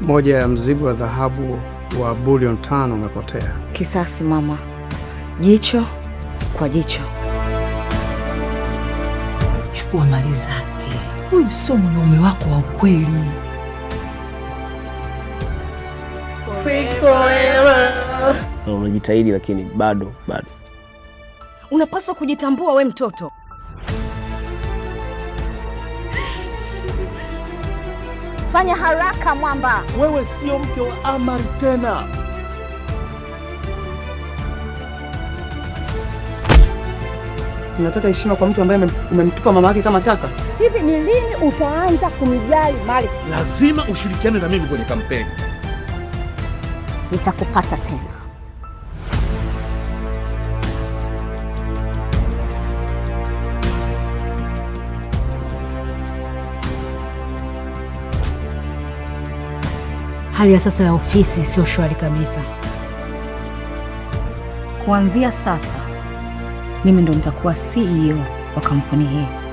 Moja ya mzigo wa dhahabu wa bilioni 5 umepotea. Kisasi mama, jicho kwa jicho. Chukua mali zake. Huyu sio mwanaume wako wa ukweli. Unajitahidi lakini bado. Unapaswa kujitambua we mtoto. Fanya haraka mwamba. Wewe sio mke wa Amari tena. Unataka heshima kwa mtu ambaye umemtupa mama yake kama taka? Hivi ni lini utaanza kumjali Malik? Lazima ushirikiane na mimi kwenye kampeni. Nitakupata tena. Hali ya sasa ya ofisi sio shwari kabisa. Kuanzia sasa, mimi ndo nitakuwa CEO wa kampuni hii.